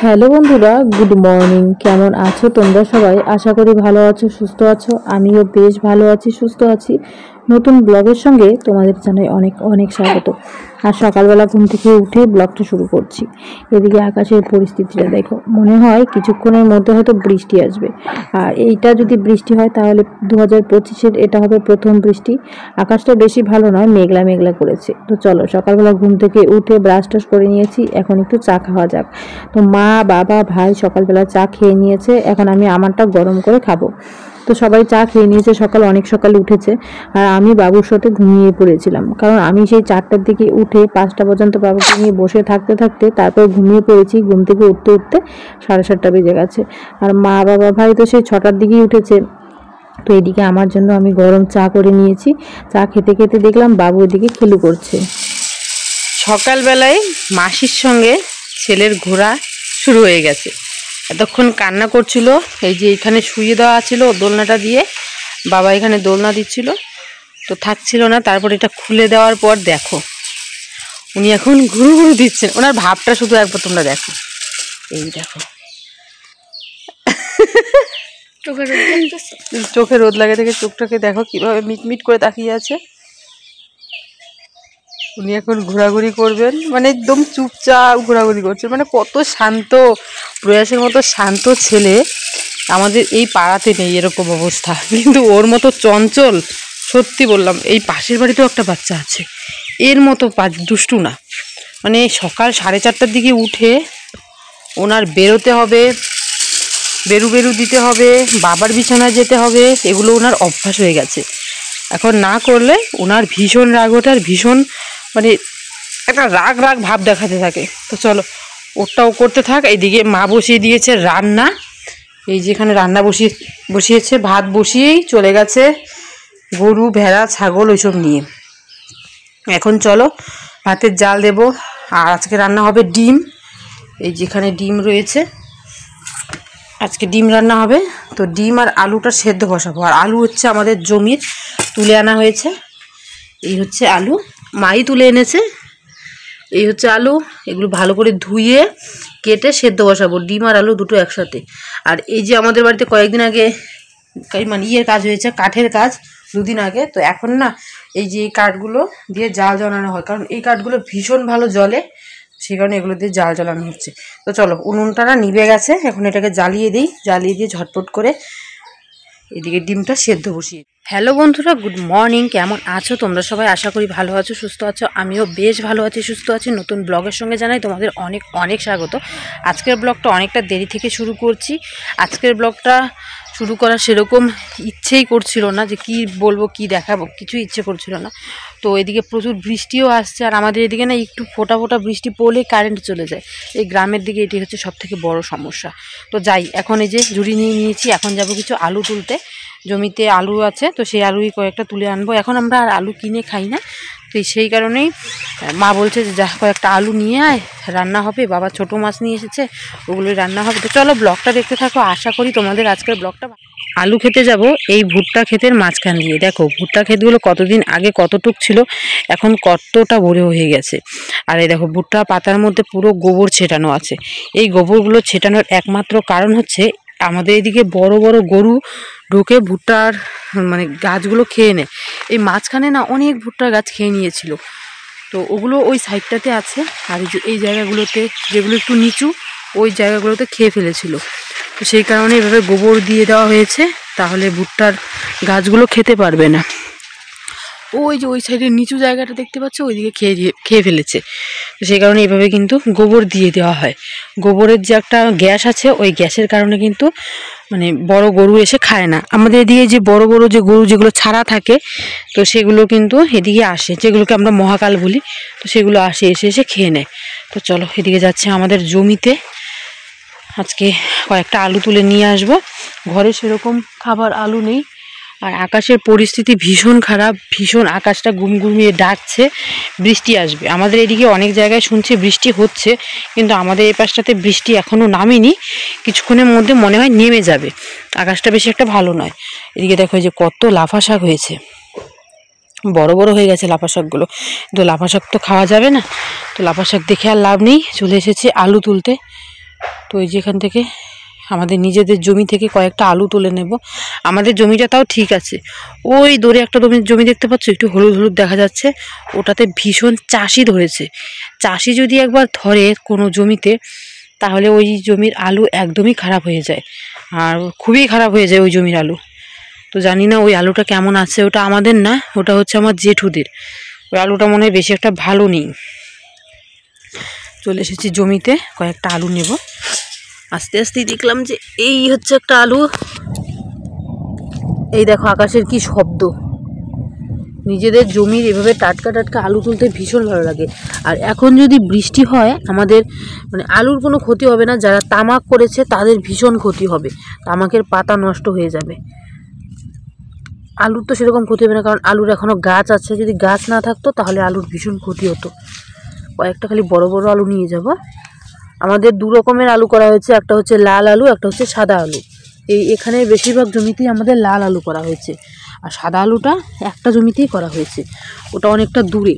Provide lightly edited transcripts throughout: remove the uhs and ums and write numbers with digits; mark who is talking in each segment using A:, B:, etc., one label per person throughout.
A: Hello বন্ধুরা, good morning. কেমন আছো তোমরা সবাই? আশা করি ভালো আছো, সুস্থ আছো। আমিও বেশ ভালো আছি, সুস্থ আছি। নতুন ব্লগের সঙ্গে তোমাদের জানাই অনেক অনেক স্বাগত। আর সকালবেলা ঘুম থেকে উঠে ব্লগটা শুরু করছি। এদিকে আকাশের পরিস্থিতিটা দেখো, মনে হয় কিছুক্ষণের মধ্যে হয়তো বৃষ্টি আসবে। আর এইটা যদি বৃষ্টি হয় তাহলে 2025-এর এটা হবে প্রথম বৃষ্টি। আকাশটা বেশি ভালো নয়, মেঘলা মেঘলা করেছে। তো চলো, সকালবেলা ঘুম থেকে উঠে ব্রাশ টাশ করে নিয়েছি, এখন একটু চা খাওয়া যাক। তো মা, বাবা, ভাই সকালবেলা চা খেয়ে নিয়েছে, এখন আমি আমারটা গরম করে খাবো। তো সবাই চা খেয়ে নিয়েছে, অনেক সকালে উঠেছে। আর আমি বাবুর সাথে ঘুমিয়ে পড়েছিলাম, কারণ আমি সেই 4টার দিকে উঠে 5টা পর্যন্ত বাবুকে নিয়ে বসে থাকতে থাকতে তারপর ঘুমিয়ে পড়েছি। ঘুম থেকে উঠতে উঠতে 7:30 বেজে গেছে। আর মা, বাবা, ভাই তো সেই 6টার দিকেই উঠেছে। তো এদিকে আমার জন্য আমি গরম চা করে নিয়েছি। চা খেতে খেতে দেখলাম বাবু এদিকে খেলু করছে।
B: সকালবেলায় মাসির সঙ্গে ছেলের ঘোরা শুরু হয়ে গেছে। এতক্ষণ কান্না করছিল, এই যে এখানে শুয়ে দেওয়া ছিল দোলনাটা দিয়ে, বাবা এখানে দোলনা দিচ্ছিল, তো থাকছিল না। তারপর এটা খুলে দেওয়ার পর দেখো উনি এখন ঘুরু ঘুরু দিচ্ছেন। ওনার ভাবটা শুধু একবার তোমরা দেখো, এই দেখো চোখে রোদ লাগে থেকে চোখটাকে দেখো কিভাবে মিটমিট করে তাকিয়ে আছে। উনি এখন ঘোরাঘুরি করবেন, মানে একদম চুপচাপ ঘোরাঘুরি করছেন, মানে কত শান্ত, প্রয়াসের মতো শান্ত ছেলে আমাদের এই পাড়াতে নেই এরকম অবস্থা। কিন্তু ওর মতো চঞ্চল, সত্যি বললাম, এই পাশের বাড়িতেও একটা বাচ্চা আছে এর মতো দুষ্টু না। মানে সকাল 4:30টার দিকে উঠে ওনার বেরোতে হবে, বেরু দিতে হবে, বাবার বিছানায় যেতে হবে, এগুলো ওনার অভ্যাস হয়ে গেছে। এখন না করলে ওনার ভীষণ রাগ ওঠে, আর ভীষণ মানে একটা রাগ রাগ ভাব দেখাতে থাকে। তো চলো ওটাও করতে থাক। এইদিকে মা বসিয়ে দিয়েছে রান্না, এই যেখানে রান্না বসিয়েছে, ভাত বসিয়েই চলে গেছে গরু, ভেড়া, ছাগল ওইসব নিয়ে। এখন চলো ভাতের জাল দেব। আর আজকে রান্না হবে ডিম, এই যেখানে ডিম রয়েছে, আজকে ডিম রান্না হবে। তো ডিম আর আলুটা সেদ্ধ বসাবো। আর আলু হচ্ছে আমাদের জমির তুলে আনা হয়েছে, এই হচ্ছে আলু, মাই তুলে এনেছে। এই হচ্ছে আলু, এগুলো ভালো করে ধুয়ে কেটে সেদ্ধ বসাবো, ডিম আর আলু দুটো একসাথে। আর এই যে আমাদের বাড়িতে কয়েকদিন আগে মানে কাজ হয়েছে, কাঠের কাজ, 2 দিন আগে। তো এখন না এই যে এই কাঠগুলো দিয়ে জাল জ্বালানো হয়, কারণ এই কাঠগুলো ভীষণ ভালো জ্বলে, সেই কারণে এগুলো দিয়ে জাল জ্বালানো হচ্ছে। তো চলো, উনুনটা না নিভে গেছে, এখন এটাকে জ্বালিয়ে দিয়ে ঝটপট করে এদিকে ডিমটা সেদ্ধ বসিয়ে। হ্যালো বন্ধুরা, গুড মর্নিং। কেমন আছো তোমরা সবাই? আশা করি ভালো আছো, সুস্থ আছো। আমিও বেশ ভালো আছি, সুস্থ আছি। নতুন ব্লগের সঙ্গে জানাই তোমাদের অনেক অনেক স্বাগত। আজকের ব্লগটা অনেকটা দেরি থেকে শুরু করছি। আজকের ব্লগটা শুরু করার সেরকম ইচ্ছেই করছিল না, যে কি বলবো, কি দেখাবো, কিছু ইচ্ছে করছিল না। তো এদিকে প্রচুর বৃষ্টিও আসছে, আর আমাদের এদিকে না একটু ফোঁটা ফোঁটা বৃষ্টি পড়লেই কারেন্ট চলে যায়। এই গ্রামের দিকে এটি হচ্ছে সবথেকে বড় সমস্যা। তো যাই, এখন এই যে ঝুড়ি নিয়ে নিয়েছি, এখন যাব কিছু আলু তুলতে। জমিতে আলু আছে, তো সেই আলুই কয়েকটা তুলে আনবো। এখন আমরা আর আলু কিনে খাই না, তো সেই কারণেই মা বলছে যে যা কয়েকটা আলু নিয়ে আয়, রান্না হবে। বাবা ছোটো মাছ নিয়ে এসেছে, ওগুলোই রান্না হবে। তো চলো ব্লগটা দেখতে থাকো, আশা করি তোমাদের আজকের ব্লগটা। আলু খেতে যাব এই ভুট্টা ক্ষেতের মাঝখান দিয়ে। দেখো ভুট্টা ক্ষেতগুলো কতদিন আগে কতটুক ছিল, এখন কতটা বড় হয়ে গেছে। আর এই দেখো ভুট্টা পাতার মধ্যে পুরো গোবর ছেটানো আছে। এই গোবরগুলো ছেটানোর একমাত্র কারণ হচ্ছে আমাদের এদিকে বড় বড় গরু ঢুকে ভুট্টার মানে গাছগুলো খেয়ে নেয়। এই মাঝখানে না অনেক ভুট্টার গাছ খেয়ে নিয়েছিল, তো ওগুলো ওই সাইডটাতে আছে। আর এই জায়গাগুলোতে যেগুলো একটু নিচু, ওই জায়গাগুলোতে খেয়ে ফেলেছিল। তো সেই কারণে এভাবে গোবর দিয়ে দেওয়া হয়েছে, তাহলে ভুট্টার গাছগুলো খেতে পারবে না। ওই যে ওই সাইডের নিচু জায়গাটা দেখতে পাচ্ছ, ওইদিকে খেয়ে ফেলেছে। তো সেই কারণে এইভাবে কিন্তু গোবর দিয়ে দেওয়া হয়। গোবরের যে একটা গ্যাস আছে, ওই গ্যাসের কারণে কিন্তু মানে বড় গরু এসে খায় না। আমাদের এদিকে যে বড় বড় যে গরু যেগুলো ছাড়া থাকে, তো সেগুলো কিন্তু এদিকে আসে, যেগুলোকে আমরা মহাকাল বলি, তো সেগুলো এসে খেয়ে নেয়। তো চলো এদিকে যাচ্ছে আমাদের জমিতে, আজকে কয়েকটা আলু তুলে নিয়ে আসবো। ঘরে সেরকম খাবার আলু নেই, আর আকাশের পরিস্থিতি ভীষণ খারাপ, ভীষণ আকাশটা গুমগুমিয়ে ডাকছে, বৃষ্টি আসবে। আমাদের এদিকে অনেক জায়গায় শুনছি বৃষ্টি হচ্ছে, কিন্তু আমাদের এই পাশটাতে বৃষ্টি এখনও নামেনি, কিছুক্ষণের মধ্যে মনে হয় নেমে যাবে। আকাশটা বেশি একটা ভালো নয়। এদিকে দেখো যে কত লাফা শাক হয়েছে, বড় বড় হয়ে গেছে লাফা শাকগুলো, কিন্তু লাফা শাক তো খাওয়া যাবে না। তো লাফা শাক দেখে আর লাভ নেই, চলে এসেছি আলু তুলতে। তো ওই যেখান থেকে আমাদের নিজেদের জমি থেকে কয়েকটা আলু তুলে নেব। আমাদের জমিটা তাও ঠিক আছে, ওই দূরে একটা জমি দেখতে পাচ্ছ, একটু হলুদ হলুদ দেখা যাচ্ছে, ওটাতে ভীষণ চাষি ধরেছে। চাষি যদি একবার ধরে কোনো জমিতে, তাহলে ওই জমির আলু একদমই খারাপ হয়ে যায়, আর খুবই খারাপ হয়ে যায় ওই জমির আলু। তো জানি না ওই আলুটা কেমন আছে, ওটা আমাদের না, ওটা হচ্ছে আমার জেঠুদের। ওই আলুটা মনে হয় বেশি একটা ভালো নেই। চলে এসেছি জমিতে, কয়েকটা আলু নেব। আস্তে আস্তেই দেখলাম যে এই হচ্ছে একটা আলু। এই দেখো আকাশের কি শব্দ। নিজেদের জমির এভাবে টাটকা টাটকা আলু তুলতে ভীষণ ভালো লাগে। আর এখন যদি বৃষ্টি হয় আমাদের মানে আলুর কোনো ক্ষতি হবে না, যারা তামাক করেছে তাদের ভীষণ ক্ষতি হবে, তামাকের পাতা নষ্ট হয়ে যাবে। আলুর তো সেরকম ক্ষতি হবে না, কারণ আলুর এখনও গাছ আছে, যদি গাছ না থাকতো তাহলে আলুর ভীষণ ক্ষতি হতো। কয়েকটা খালি বড় বড় আলু নিয়ে যাব। আমাদের দু রকমের আলু করা হয়েছে, একটা হচ্ছে লাল আলু, একটা হচ্ছে সাদা আলু। এখানে বেশিরভাগ জমিতেই আমাদের লাল আলু করা হয়েছে, আর সাদা আলুটা একটা জমিতেই করা হয়েছে, ওটা অনেকটা দূরে।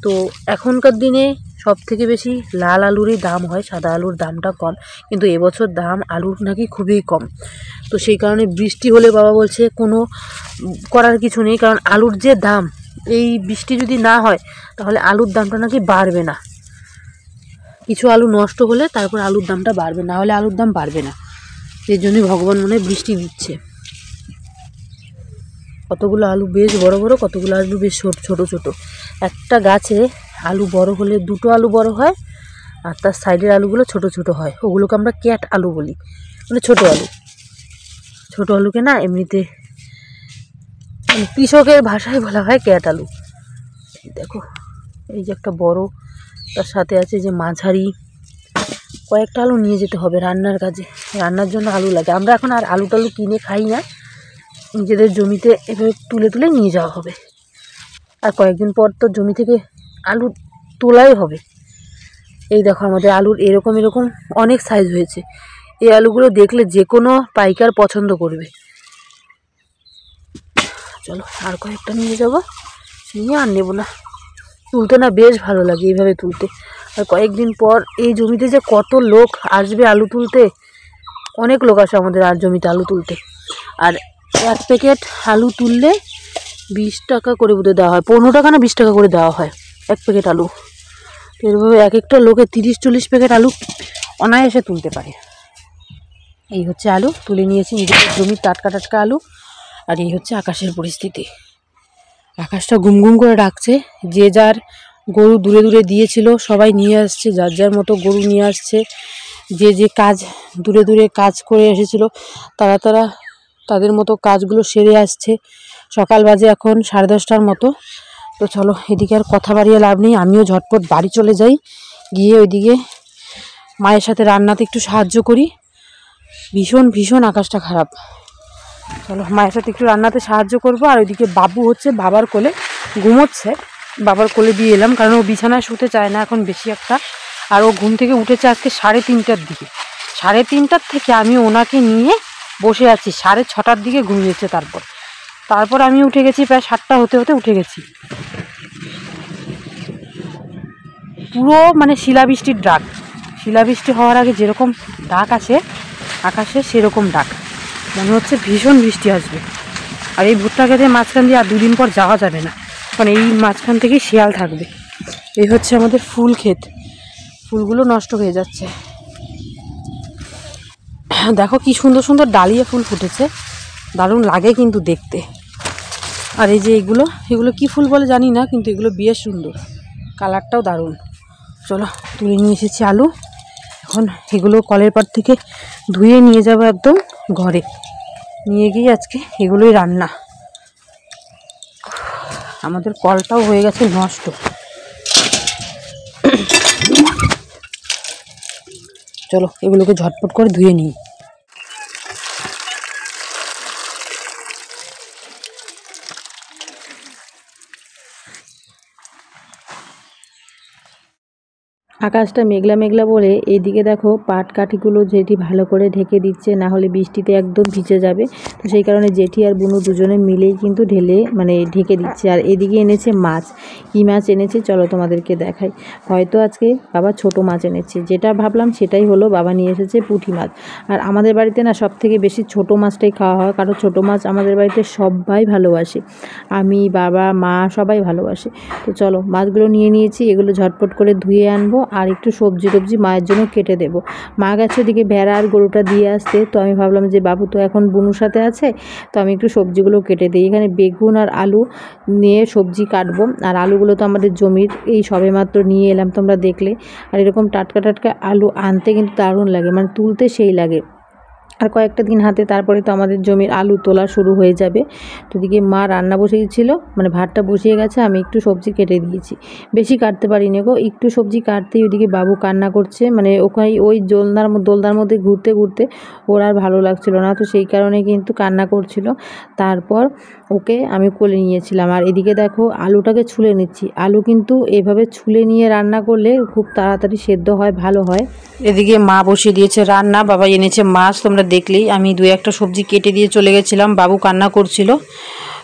B: তো এখনকার দিনে সব থেকে বেশি লাল আলুরই দাম হয়, সাদা আলুর দামটা কম। কিন্তু এবছর দাম আলুর নাকি খুবই কম। তো সেই কারণে বৃষ্টি হলে বাবা বলছে কোনো করার কিছু নেই, কারণ আলুর যে দাম, এই বৃষ্টি যদি না হয় তাহলে আলুর দামটা নাকি বাড়বে না। কিছু আলু নষ্ট হলে তারপর আলুর দামটা বাড়বে, না হলে আলুর দাম বাড়বে না। সেই জন্যই ভগবান মনে হয় বৃষ্টি দিচ্ছে। কতগুলো আলু বেশ বড় বড়, কতগুলো আলু বেশ ছোট ছোট। একটা গাছে আলু বড় হলে দুটো আলু বড় হয়, আর তার সাইডের আলুগুলো ছোট ছোট হয়, ওগুলোকে আমরা ক্যাট আলু বলি, মানে ছোট আলু। ছোট আলুকে না এমনিতে কৃষকের ভাষায় বলা হয় ক্যাট আলু। দেখো এই যে একটা বড়, তার সাথে আছে যে মাঝারি। কয়েকটা আলু নিয়ে যেতে হবে রান্নার কাজে, রান্নার জন্য আলু লাগে। আমরা এখন আর আলু টালু কিনে খাই না, নিজেদের জমিতে এভাবে তুলে তুলে নিয়ে যাওয়া হবে। আর কয়েকদিন পর তো জমি থেকে আলু তোলাই হবে। এই দেখো আমাদের আলুর এরকম এরকম অনেক সাইজ হয়েছে। এই আলুগুলো দেখলে যে কোনো পাইকার পছন্দ করবে। চলো আর কয়েকটা নিয়ে যাবো, নিয়ে আর নেবো না। তুলতে না বেশ ভালো লাগে এইভাবে তুলতে। আর কয়েকদিন পর এই জমিতে যে কত লোক আসবে আলু তুলতে, অনেক লোক আসে আমাদের আর জমিতে আলু তুলতে। আর এক প্যাকেট আলু তুললে 20 টাকা করে বোধহয় দেওয়া হয়, 15 টাকা না 20 টাকা করে দেওয়া হয় এক প্যাকেট আলু। তো এভাবে এক একটা লোকে 30-40 প্যাকেট আলু অনায়াসে তুলতে পারে। এই হচ্ছে আলু তুলে নিয়েছি, নিজেদের জমির টাটকা টাটকা আলু। আর এই হচ্ছে আকাশের পরিস্থিতি। আকাশটা ঘুম ঘুম করে ডাকছে। যে যার গরু দূরে দূরে দিয়েছিল সবাই নিয়ে আসছে, যার যার মতো গরু নিয়ে আসছে। যে যে কাজ দূরে দূরে কাজ করে এসেছিল তারা তাদের মতো কাজগুলো সেরে আসছে। সকাল বাজে এখন 10:30টার মতো। তো চলো এদিকে আর কথা বাড়িয়ে লাভ নেই, আমিও ঝটপট বাড়ি চলে যাই, গিয়ে ওইদিকে মায়ের সাথে রান্নাতে একটু সাহায্য করি। ভীষণ ভীষণ আকাশটা খারাপ। চলো মায়ের সাথে একটু রান্নাতে সাহায্য করবো। আর ওইদিকে বাবু হচ্ছে বাবার কোলে ঘুমোচ্ছে, বাবার কোলে দিয়ে এলাম, কারণ ও বিছানায় শুতে চায় না এখন বেশি একটা। আর ও ঘুম থেকে উঠেছে আজকে 3:30টার দিকে। 3:30টার থেকে আমি ওনাকে নিয়ে বসে আছি, 6:30টার দিকে ঘুমিয়েছে। তারপর আমি উঠে গেছি, প্রায় 7টা হতে হতে উঠে গেছি। পুরো মানে শিলাবৃষ্টির ডাক। শিলাবৃষ্টি হওয়ার আগে যেরকম ডাক আসে আকাশে, সেরকম ডাক। মনে হচ্ছে ভীষণ বৃষ্টি আসবে। আর এই ভুট্টা খেতে মাঝখান দিয়ে আর 2 দিন পর যাওয়া যাবে না, কারণ এই মাঝখান থেকেই শিয়াল থাকবে। এই হচ্ছে আমাদের ফুল ক্ষেত, ফুলগুলো নষ্ট হয়ে যাচ্ছে। দেখো কি সুন্দর সুন্দর ডালিয়া ফুল ফুটেছে, দারুণ লাগে কিন্তু দেখতে। আর এই যে এগুলো কি ফুল বলে জানি না, কিন্তু এগুলো বেশ সুন্দর, কালারটাও দারুণ। চলো তুলে নিয়ে এসেছি আলু, এখন এগুলো কলের পাড় থেকে ধুয়ে নিয়ে যাবো একদম ঘরে, নিয়ে গিয়ে আজকে এগুলোই রান্না। আমাদের কলটাও হয়ে গেছে নষ্ট। চলো এগুলোকে ঝটপট করে ধুয়ে নিই।
A: আকাশটা মেঘলা মেঘলা বলে এইদিকে দেখো পাট কাঠিগুলো জেঠি ভালো করে ঢেকে দিচ্ছে, না হলে বৃষ্টিতে একদম ভিজে যাবে। তো সেই কারণে জেঠি আর বুনু দুজনে মিলেই কিন্তু ঢেলে মানে ঢেকে দিচ্ছে। আর এদিকে এনেছে মাছ, কী মাছ এনেছে চলো তোমাদেরকে দেখাই। হয়তো আজকে বাবা ছোট মাছ এনেছে, যেটা ভাবলাম সেটাই হলো, বাবা নিয়ে এসেছে পুঁটি মাছ। আর আমাদের বাড়িতে না সব থেকে বেশি ছোট মাছটাই খাওয়া হয়, কারণ ছোট মাছ আমাদের বাড়িতে সবাই ভালোবাসে, আমি বাবা মা সবাই ভালোবাসে। তো চলো মাছগুলো নিয়ে নিয়েছি, এগুলো ঝটপট করে ধুয়ে আনবো আর একটু সবজি টবজি মায়ের জন্য কেটে দেবো। মা গেছে ওদিকে ভেড়া আর গরুটা দিয়ে আসতে, তো আমি ভাবলাম যে বাবু তো এখন বুনুর সাথে আছে, তো আমি একটু সবজিগুলো কেটে দিই। এখানে বেগুন আর আলু নিয়ে সবজি কাটবো। আর আলুগুলো তো আমাদের জমির, এই সবেমাত্র নিয়ে এলাম তোমরা দেখলে। আর এরকম টাটকা টাটকা আলু আনতে কিন্তু দারুণ লাগে, মানে তুলতে সেই লাগে। আর কয়েকটা দিন হাতে, তারপরে তো আমাদের জমির আলু তোলা শুরু হয়ে যাবে। তো দিকে মা রান্না বসিয়েছিল, মানে ভাতটা বসিয়ে গেছে, আমি একটু সবজি কেটে দিয়েছি, বেশি কাটতে পারিনি গো, একটু সবজি কাটতেই ওইদিকে বাবু কান্না করছে, মানে ওখানে ওই দোলনার মধ্যে ঘুরতে ঘুরতে ওর আর ভালো লাগছিল না, তো সেই কারণে কিন্তু কান্না করছিল। তারপর ওকে আমি কোলে নিয়েছিলাম। আর এদিকে দেখো আলুটাকে ছুলে নিচ্ছি, আলু কিন্তু এভাবে ছুলে নিয়ে রান্না করলে খুব তাড়াতাড়ি সেদ্ধ হয়, ভালো হয়।
B: এদিকে মা বসিয়ে দিয়েছে রান্না, বাবা এনেছে মাছ, তোমরা দেখলেই। আমি দু একটা সবজি কেটে দিয়ে চলে গেছিলাম, বাবু কান্না করছিল।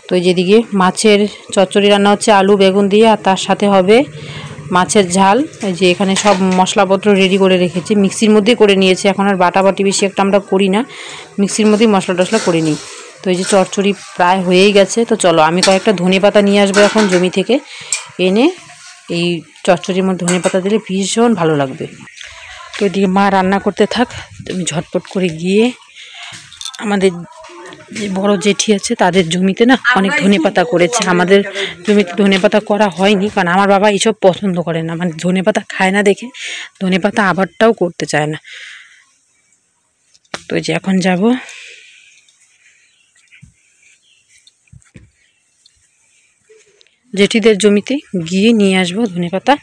B: তো যেদিকে মাছের চচ্চড়ি রান্না হচ্ছে আলু বেগুন দিয়ে, আর তার সাথে হবে মাছের ঝাল। এই যে এখানে সব মশলাপত্র রেডি করে রেখেছি, মিক্সির মধ্যে করে নিয়েছি, এখন আর বাটাবাটি বেশি একটা আমরা করি না, মিক্সির মধ্যেই মশলা টশলা করে নিই। তো এই যে চচ্চড়ি প্রায় হয়েই গেছে। তো চলো আমি কয়েকটা ধনেপাতা নিয়ে আসবো এখন জমি থেকে, এনে এই চচ্চড়ির মধ্যে ধনেপাতা দিলে ভীষণ ভালো লাগবে। তো এদিকে মা রান্না করতে থাক, আমি ঝটপট করে গিয়ে আমাদের যে বড় জেঠি আছে তাদের জমিতে না অনেক ধনেপাতা করেছে, আমাদের জমিতে ধনেপাতা করা হয়নি, কারণ আমার বাবা এইসব পছন্দ করে না, মানে ধনেপাতা খায় না দেখে ধনেপাতা আবারটাও করতে চায় না। তো এই যে এখন যাব, জেঠিদের জমিতে গিয়ে নিয়ে আসবো ধনেপাতা,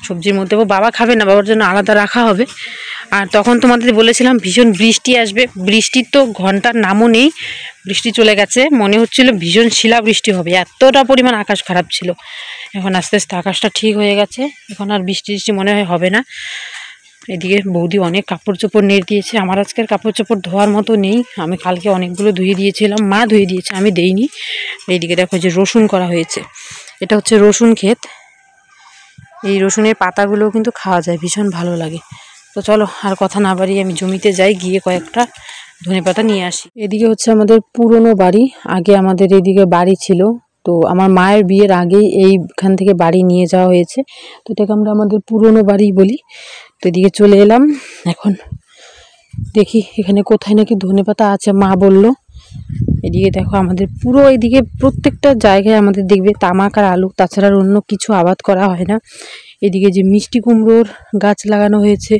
B: সবজির মধ্যে। বাবা খাবে না, বাবার জন্য আলাদা রাখা হবে। আর তখন তোমাদের বলেছিলাম ভীষণ বৃষ্টি আসবে, বৃষ্টির তো ঘন্টার নামও নেই, বৃষ্টি চলে গেছে, মনে হচ্ছিল ভীষণ শিলা বৃষ্টি হবে, এতটা পরিমাণ আকাশ খারাপ ছিল। এখন আস্তে আস্তে আকাশটা ঠিক হয়ে গেছে, এখন আর বৃষ্টি মনে হয় হবে না। এদিকে বৌদি অনেক কাপড় চোপড় নেড়ে দিয়েছে, আমার আজকের কাপড় চোপড় ধোয়ার মতো নেই, আমি কালকে অনেকগুলো ধুয়ে দিয়েছিলাম, মা ধুয়ে দিয়েছে, আমি দেইনি। এইদিকে দেখো যে রসুন করা হয়েছে, এটা হচ্ছে রসুন ক্ষেত, এই রসুনের পাতাগুলোও কিন্তু খাওয়া যায়, ভীষণ ভালো লাগে। তো চলো আর কথা না বাড়িয়ে আমি জমিতে যাই, গিয়ে কয়েকটা ধনেপাতা নিয়ে আসি। এদিকে হচ্ছে আমাদের পুরনো বাড়ি, আগে আমাদের এদিকে বাড়ি ছিল, তো আমার মায়ের বিয়ের আগেই এইখান থেকে বাড়ি নিয়ে যাওয়া হয়েছে, তো এটাকে আমরা আমাদের পুরনো বাড়ি বলি। তো এদিকে চলে এলাম, এখন দেখি এখানে কোথায় নাকি ধনেপাতা আছে, মা বলল। এদিকে দেখো আমাদের পুরো এদিকে প্রত্যেকটা জায়গায় আমাদের দেখবে তামাক আর আলু, তাছাড়া অন্য কিছু আবাদ করা হয় না। এদিকে যে মিষ্টি কুমড়োর গাছ লাগানো হয়েছে,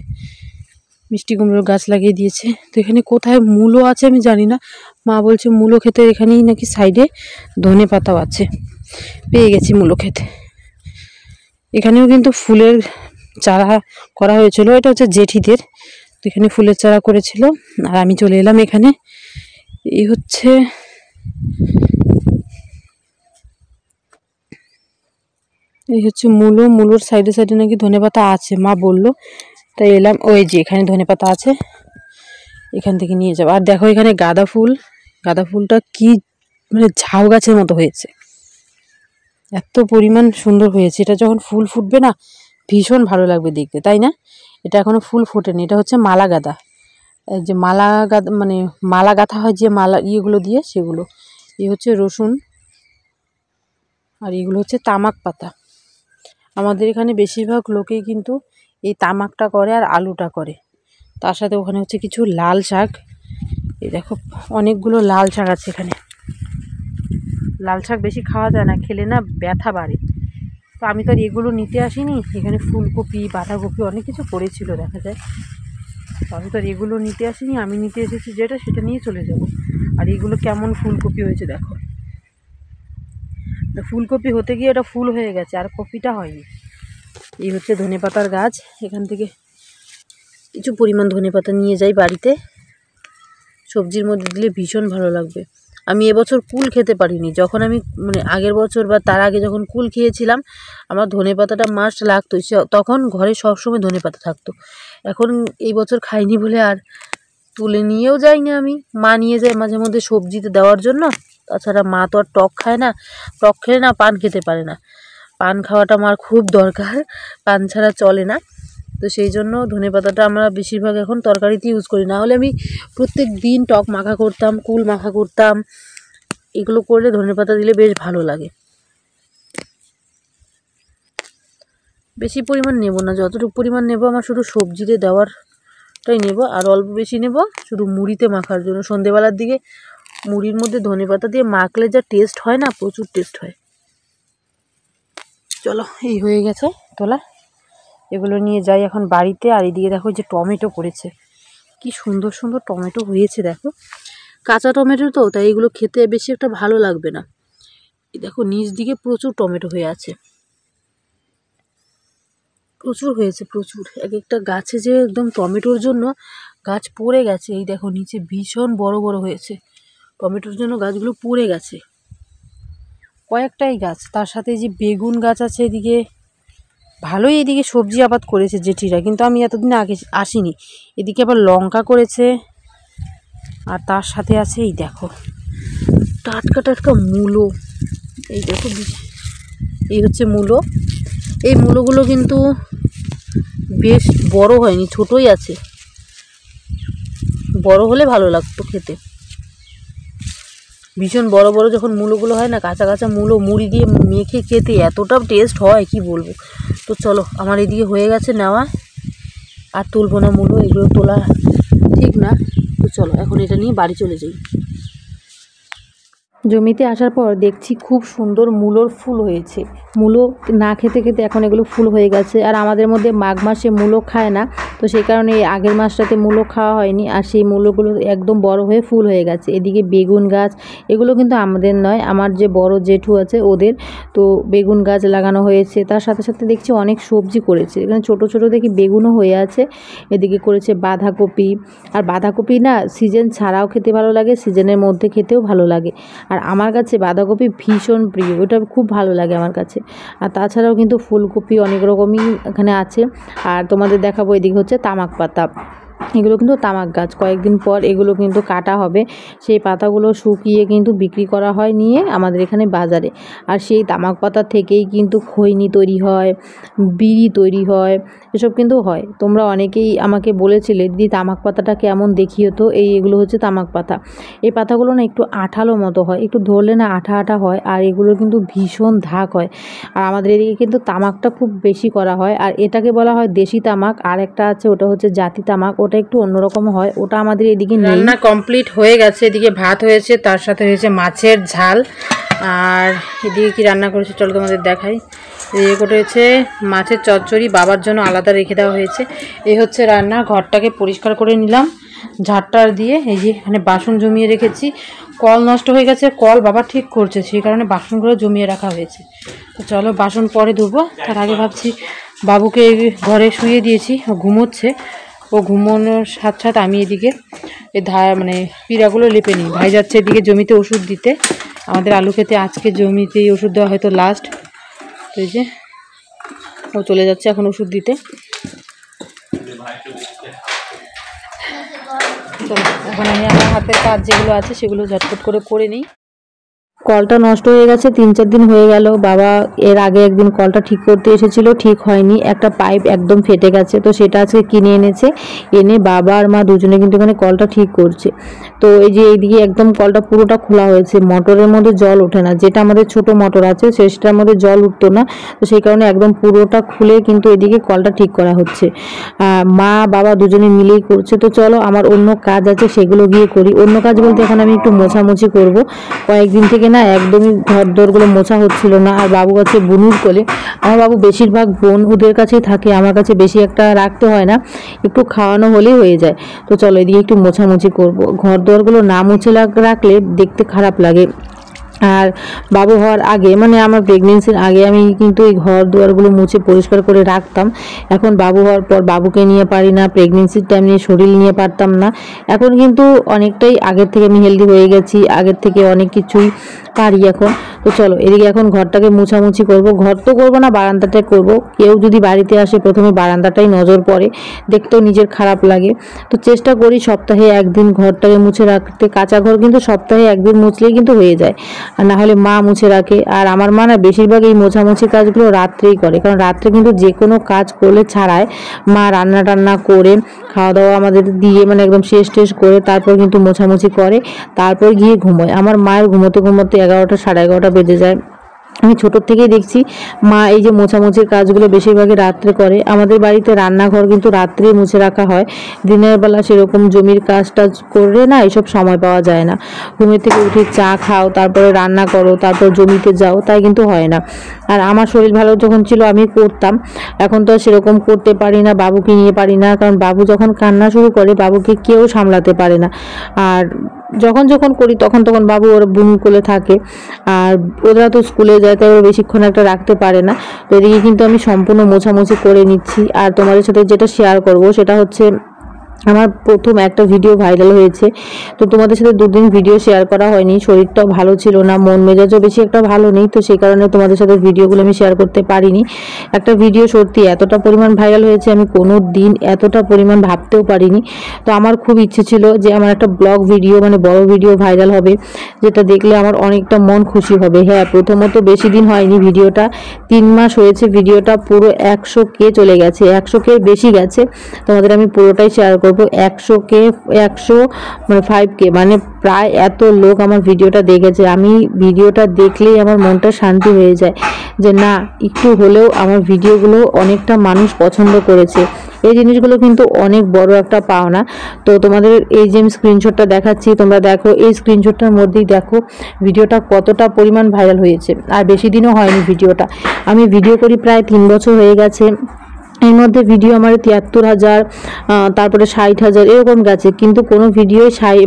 B: মিষ্টি কুমড়োর গাছ লাগিয়ে দিয়েছে। তো এখানে কোথায় মূলো আছে আমি জানি না, মা বলছে মূলো খেতে এখানেই নাকি সাইডে ধনে পাতাও আছে, পেয়ে গেছি মূলো খেতে। এখানেও কিন্তু ফুলের চারা করা হয়েছিল, এটা হচ্ছে জেঠিদের, তো এখানে ফুলের চারা করেছিল। আর আমি চলে এলাম এখানে, এই হচ্ছে মূলোর সাইডে সাইডে নাকি ধনেপাতা আছে, মা বললো, তাই এলাম। ওই যে এখানে ধনেপাতা আছে, এখান থেকে নিয়ে যাবো। আর দেখো এখানে গাঁদা ফুলটা কি মানে ঝাউ গাছের মতো হয়েছে, এত পরিমাণ সুন্দর হয়েছে। এটা যখন ফুল ফুটবে না ভীষণ ভালো লাগবে দেখতে, তাই না? এটা এখনো ফুল ফোটেনি, এটা হচ্ছে মালা গাঁদা, যে মালা গাঁদা মানে মালা গাঁথা হয় যে মালা ইয়েগুলো দিয়ে, সেগুলো। এই হচ্ছে রসুন, আর এগুলো হচ্ছে তামাক পাতা। আমাদের এখানে বেশিরভাগ লোকেই কিন্তু এই তামাকটা করে আর আলুটা করে, তার সাথে ওখানে হচ্ছে কিছু লাল শাক। এই দেখো অনেকগুলো লাল শাক আছে এখানে, লাল শাক বেশি খাওয়া যায় না, খেলে না ব্যথা বাড়ে। তো আমি তো আর এগুলো নিতে আসিনি, এখানে ফুলকপি বাঁধাকপি অনেক কিছু করেছিল দেখা যায়, তো আমি তো আর এগুলো নিতে আসিনি, আমি নিতে এসেছি যেটা সেটা নিয়ে চলে যাব। আর এগুলো কেমন ফুলকপি হয়েছে দেখো, ফুলকপি হতে গিয়ে এটা ফুল হয়ে গেছে আর কপিটা হয়নি। এই হচ্ছে ধনেপাতার গাছ, এখান থেকে কিছু পরিমাণ ধনেপাতা নিয়ে যাই বাড়িতে, সবজির মধ্যে দিলে ভীষণ ভালো লাগবে। আমি এবছর কুল খেতে পারিনি। যখন আমি মানে আগের বছর বা তার আগে যখন কুল খেয়েছিলাম আমার ধনেপাতাটা মাস্ট লাগতো, তখন ঘরে সবসময় ধনেপাতা থাকতো। এখন এই বছর খাইনি বলে আর তুলে নিয়েও যাইনি আমি, মা নিয়ে যায় মাঝে মধ্যে সবজিতে দেওয়ার জন্য। তাছাড়া মা তো আর টক খায় না, টক খেলে না পান খেতে পারে না, পান খাওয়াটা আমার খুব দরকার, পান ছাড়া চলে না। তো সেই জন্য ধনেপাতাটা আমরা বেশিরভাগ এখন তরকারিতে ইউজ করি। না হলে আমি প্রত্যেক দিন টক মাখা করতাম, কুল মাখা করতাম, এগুলো করলে ধনেপাতা দিলে বেশ ভালো লাগে। বেশি পরিমাণ নেব না, যতটুকু পরিমাণ নেব আমার শুধু সবজিতে দেওয়ারটাই নেব, আর অল্প বেশি নেব শুধু মুড়িতে মাখার জন্য। সন্ধেবেলার দিকে মুড়ির মধ্যে ধনেপাতা দিয়ে মাখলে যা টেস্ট হয় না, প্রচুর টেস্ট হয়। চলো, এই হয়ে গেছে তোলা, এগুলো নিয়ে যাই এখন বাড়িতে। আর এদিকে দেখো যে টমেটো করেছে, কি সুন্দর সুন্দর টমেটো হয়েছে দেখো, কাঁচা টমেটো তো, তাই এগুলো খেতে বেশি একটা ভালো লাগবে না। এই দেখো নিচ দিকে প্রচুর টমেটো হয়ে আছে, প্রচুর হয়েছে, প্রচুর। এক একটা গাছে যে একদম টমেটোর জন্য গাছ পড়ে গেছে। এই দেখো নিচে ভীষণ বড় বড় হয়েছে, টমেটোর জন্য গাছগুলো পড়ে গেছে, কয়েকটাই গাছ। তার সাথে যে বেগুন গাছ আছে এদিকে, ভালোই এদিকে সবজি আবাদ করেছে জেঠিরা, কিন্তু আমি এতদিন আগে আসিনি। এদিকে আবার লঙ্কা করেছে, আর তার সাথে আছে এই দেখো টাটকা টাটকা মূলো। এই দেখো, এই হচ্ছে মূলো। এই মূলোগুলো কিন্তু বেশ বড় হয়নি, ছোটই আছে, বড় হলে ভালো লাগতো খেতে। ভীষণ বড় বড় যখন মূলোগুলো হয় না, কাঁচা কাঁচা মূলো মুড়ি দিয়ে মেখে খেতে এতটা টেস্ট হয় কি বলবো। তো চলো, আমার এদিকে হয়ে গেছে নেওয়া, আর তুলবো না মূলো, এগুলো তোলা ঠিক না। তো চলো এখন এটা নিয়ে বাড়ি চলে যাই।
A: জমিতে আসার পর দেখছি খুব সুন্দর মূলোর ফুল হয়েছে। মূলো না খেতে খেতে এখন এগুলো ফুল হয়ে গেছে। আর আমাদের মধ্যে মাঘ মাসে মূলো খায় না, তো সেই কারণে আগের মাসটাতে মূলো খাওয়া হয়নি। আর সেই মূলোগুলো একদম বড় হয়ে ফুল হয়ে গেছে। এদিকে বেগুন গাছ, এগুলো কিন্তু আমাদের নয়, আমার যে বড় জেঠু আছে ওদের। তো বেগুন গাছ লাগানো হয়েছে, তার সাথে সাথে দেখছি অনেক সবজি করেছে। এখানে ছোট ছোট দেখি বেগুনও হয়ে আছে। এদিকে করেছে বাঁধাকপি। আর বাঁধাকপি না সিজন ছাড়াও খেতে ভালো লাগে, সিজনের মধ্যে খেতেও ভালো লাগে। আর আমার কাছে বাঁধাকপি ভীষণ প্রিয়, ওটা খুব ভালো লাগে আমার কাছে। আর তাছাড়াও কিন্তু ফুলকপি অনেক রকমই এখানে আছে। আর তোমাদের দেখাবো এদিকে হচ্ছে তামাক পাতা, এগুলো কিন্তু তামাক গাছ। কয়েকদিন পর এগুলো কিন্তু কাটা হবে, সেই পাতাগুলো শুকিয়ে কিন্তু বিক্রি করা হয় নিয়ে আমাদের এখানে বাজারে। আর সেই তামাক পাতা থেকেই কিন্তু খৈনি তৈরি হয়, বিড়ি তৈরি হয়, এসব কিন্তু হয়। তোমরা অনেকেই আমাকে বলেছিলে দিদি তামাক পাতাটা কেমন দেখিও তো, এগুলো হচ্ছে তামাক পাতা। এই পাতাগুলো না একটু আঠালো মতো হয়, একটু ধরলে না আঠা আঠা হয়, আর এগুলো কিন্তু ভীষণ ধাক হয়। আর আমাদের এদিকে কিন্তু তামাকটা খুব বেশি করা হয়, আর এটাকে বলা হয় দেশি তামাক। আর একটা আছে ওটা হচ্ছে জাতি তামাক, ওটা একটু অন্যরকম হয়, ওটা আমাদের এদিকে নেই।
B: রান্না কমপ্লিট হয়ে গেছে, এদিকে ভাত হয়েছে, তার সাথে হয়েছে মাছের ঝাল। আর এদিকে কি রান্না করেছে চলো তোমাদের দেখাই। এদিকে করে হয়েছে মাছের চচ্চড়ি, বাবার জন্য আলাদা রেখে দেওয়া হয়েছে। এই হচ্ছে রান্না। ঘরটাকে পরিষ্কার করে নিলাম ঝাড়টার দিয়ে। এই যে এখানে বাসন জমিয়ে রেখেছি, কল নষ্ট হয়ে গেছে, কল বাবা ঠিক করছে, সেই কারণে বাসনগুলো জমিয়ে রাখা হয়েছে। তো চলো বাসন পরে ধুবো, তার আগে ভাবছি বাবুকে ঘরে শুয়ে দিয়েছি, ও ঘুমোচ্ছে। ও ঘুমানোর সাথে সাথে আমি এদিকে এই মানে পিঁড়াগুলো লেপে নিই। ভাই যাচ্ছে এদিকে জমিতে ওষুধ দিতে, আমাদের আলু খেতে আজকে জমিতেই ওষুধ দেওয়া হয়তো লাস্ট। তো এই যে ও চলে যাচ্ছে এখন ওষুধ দিতে। চলো এখন আমি আমার হাতের কাজ যেগুলো আছে সেগুলো ঝটপট করে নিই।
A: কলটা নষ্ট হয়ে গেছে, 3-4 দিন হয়ে গেল। বাবা এর আগে একদিন কলটা ঠিক করতে এসেছিল, ঠিক হয়নি, একটা পাইপ একদম ফেটে গেছে। তো সেটা আজকে কিনে এনেছে, এনে বাবা আর মা দুজনে কিন্তু এখানে কলটা ঠিক করছে। তো এই যে এইদিকে একদম কলটা পুরোটা খোলা হয়েছে, মোটরের মধ্যে জল ওঠে না, যেটা আমাদের ছোট মোটর আছে সেটার মধ্যে জল উঠতো না। তো সেই কারণে একদম পুরোটা খুলে কিন্তু এদিকে কলটা ঠিক করা হচ্ছে। মা বাবা দুজনে মিলেই করছে। তো চলো আমার অন্য কাজ আছে সেগুলো গিয়ে করি। অন্য কাজ বলতে এখন আমি একটু মোছামুছি করব। কয়েকদিন থেকে না একদমই ঘর দোরগুলো মোছা হচ্ছিল না। আর বাবু আছে বুনুর কোলে, আমার বাবু বেশিরভাগ বোন ওদের কাছেই থাকে, আমার কাছে বেশি একটা রাখতে হয় না, একটু খাওয়ানো হলেই হয়ে যায়। তো চলো এদিকে একটু মোছামুছি করব। ঘর দোরগুলো না মুছে রাখলে দেখতে খারাপ লাগে। আর বাবু হওয়ার আগে মানে আমার প্রেগনেন্সির আগে আমি কিন্তু এই ঘর দুয়ারগুলো মুছে পরিষ্কার করে রাখতাম। এখন বাবু হওয়ার পর বাবুকে নিয়ে পারি না, প্রেগনেন্সির টাইম নিয়ে শরীর নিয়ে পারতাম না। এখন কিন্তু অনেকটাই আগের থেকে আমি হেলদি হয়ে গেছি, আগের থেকে অনেক কিছুই পারি এখন। তো চলো এদিকে এখন ঘরটাকে মুছামুছি করব। ঘর তো করবো না, বারান্দাটাই করব। কেউ যদি বাড়িতে আসে প্রথমে বারান্দাটাই নজর পড়ে, দেখতেও নিজের খারাপ লাগে। তো চেষ্টা করি সপ্তাহে একদিন ঘরটাকে মুছে রাখতে। কাঁচা ঘর কিন্তু সপ্তাহে একদিন মুছলেই কিন্তু হয়ে যায়, আর না হলে মা মুছে রাখে। আর আমার মা না বেশিরভাগ এই মোছামুছি কাজগুলো রাত্রেই করে, কারণ রাত্রে কিন্তু যে কোনো কাজ করলে ছাড়ায় মা রান্না টান্না করে খাওয়া দাওয়া আমাদের দিয়ে মানে একদম শেষ করে তারপর কিন্তু মোছামুছি করে, তারপর গিয়ে ঘুমোয়। আমার মায়ের ঘুমোতে ঘুমোতে 11টা সাড়ে 11টা বেজে যায়। আমি ছোটোর থেকেই দেখছি মা এই যে মোছামুছির কাজগুলো বেশিরভাগই রাত্রে করে। আমাদের বাড়িতে রান্নাঘর কিন্তু রাত্রেই মুছে রাখা হয়, দিনের বেলা সেরকম জমির কাজ টাজ করে না, এসব সময় পাওয়া যায় না। ঘুমের থেকে উঠে চা খাও, তারপরে রান্না করো, তারপর জমিতে যাও, তাই কিন্তু হয় না। আর আমার শরীর ভালো যখন ছিল আমি করতাম, এখন তো সেরকম করতে পারি না, বাবুকে নিয়ে পারি না। কারণ বাবু যখন কান্না শুরু করে বাবুকে কেউ সামলাতে পারে না। আর যখন যখন করি তখন বাবু ওর বুনু কোলে থাকে, আর ওরা তো স্কুলে যায়, তাই ওরা বেশিক্ষণ একটা রাখতে পারে না। তো এদিকে কিন্তু আমি সম্পূর্ণ মোছামুছি করে নিচ্ছি। আর তোমাদের সাথে যেটা শেয়ার করব সেটা হচ্ছে আমার প্রথম একটা ভিডিও ভাইরাল হয়েছে। তো তোমাদের সাথে দুদিন ভিডিও শেয়ার করা হয়নি, শরীরটাও ভালো ছিল না, মন মেজাজও বেশি একটা ভালো নেই। তো সেই কারণে তোমাদের সাথে ভিডিওগুলো আমি শেয়ার করতে পারিনি। একটা ভিডিও সত্যি এতটা পরিমাণ ভাইরাল হয়েছে আমি কোনো দিন এতটা পরিমাণ ভাবতেও পারিনি। তো আমার খুব ইচ্ছে ছিল যে আমার একটা ব্লগ ভিডিও মানে বড় ভিডিও ভাইরাল হবে, যেটা দেখলে আমার অনেকটা মন খুশি হবে। হ্যাঁ, প্রথমত বেশি দিন হয়নি, ভিডিওটা 3 মাস হয়েছে, ভিডিওটা পুরো 100K চলে গেছে, 100K বেশি গেছে। তোমাদের আমি পুরোটাই শেয়ার করব। 100K 100 মানে 5K মানে প্রায় এত লোক আমার ভিডিওটা দেখেছে। আমি ভিডিওটা দেখলেই আমার মনটা শান্তি হয়ে যায় যে না, একটু হলেও আমার ভিডিওগুলো অনেকটা মানুষ পছন্দ করেছে। এই জিনিসগুলো কিন্তু অনেক বড় একটা পাওনা। তো তোমাদের এই যে আমি স্ক্রিনশটটা দেখাচ্ছি, তোমরা দেখো, এই স্ক্রিনশটটার মধ্যেই দেখো ভিডিওটা কতটা পরিমাণ ভাইরাল হয়েছে। আর বেশি দিনও হয়নি ভিডিওটা, আমি ভিডিও করি প্রায় 3 বছর হয়ে গেছে। এর মধ্যে ভিডিও আমার 73,000 তারপরে 60,000 এরকম গেছে, কিন্তু কোনো ভিডিও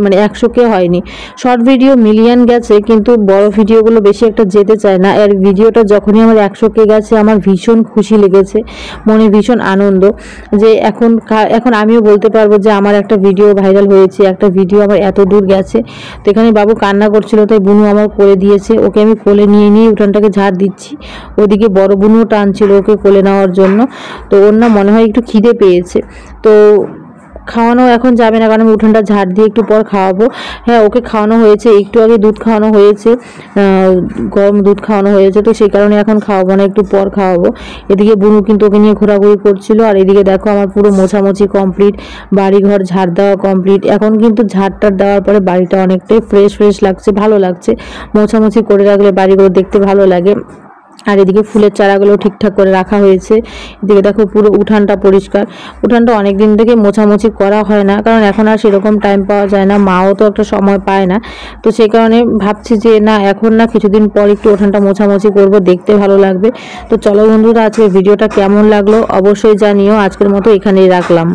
A: মানে 100K হয়নি। শর্ট ভিডিও মিলিয়ন গেছে, কিন্তু বড় ভিডিওগুলো বেশি একটা যেতে চায় না। আর ভিডিওটা যখনই আমার 100K গেছে আমার ভীষণ খুশি লেগেছে, মনে ভীষণ আনন্দ যে এখন আমিও বলতে পারবো যে আমার একটা ভিডিও ভাইরাল হয়েছে, একটা ভিডিও আমার এত দূর গেছে। তো এখানে বাবু কান্না করছিল, তাই বুনু আমার কোলে দিয়েছে, ওকে আমি কোলে নিয়ে উঠানটাকে ঝাড় দিচ্ছি। ওদিকে বড় বুনুও টানছিল ওকে কোলে নেওয়ার জন্য। তো ওর না মনে হয় একটু খিদে পেয়েছে, তো খাওয়ানো এখন যাবে না, কারণ আমি উঠানটা ঝাড় দিয়ে একটু পর খাওয়াবো। হ্যাঁ, ওকে খাওয়ানো হয়েছে, একটু আগে দুধ খাওয়ানো হয়েছে, গরম দুধ খাওয়ানো হয়েছে। তো সেই কারণে এখন খাওয়াবো না, একটু পর খাওয়াবো। এদিকে বুনু কিন্তু ওকে নিয়ে ঘোরাঘুরি করছিল। আর এদিকে দেখো আমার পুরো মোছামুছি কমপ্লিট, বাড়িঘর ঝাড় দেওয়া কমপ্লিট। এখন কিন্তু ঝাড়টার দেওয়ার পরে বাড়িটা অনেকটাই ফ্রেশ লাগছে, ভালো লাগছে। মোছামুছি করে রাখলে বাড়িগুলো দেখতে ভালো লাগে। আর এদিকে ফুলের চারাগুলো ঠিকঠাক করে রাখা হয়েছে। এদিকে দেখো পুরো উঠানটা পরিষ্কার। উঠানটা অনেক দিন থেকে মোছামুছি করা হয় না, কারণ এখন আর সেরকম টাইম পাওয়া যায় না, মাও তো একটা সময় পায় না। তো সেই কারণে ভাবছি যে না, এখন না, কিছুদিন পর একটু উঠানটা মোছামুছি করব, দেখতে ভালো লাগবে। তো চলো বন্ধুরা, আজকে ভিডিওটা কেমন লাগলো অবশ্যই জানিও। আজকের মতো এখানেই রাখলাম।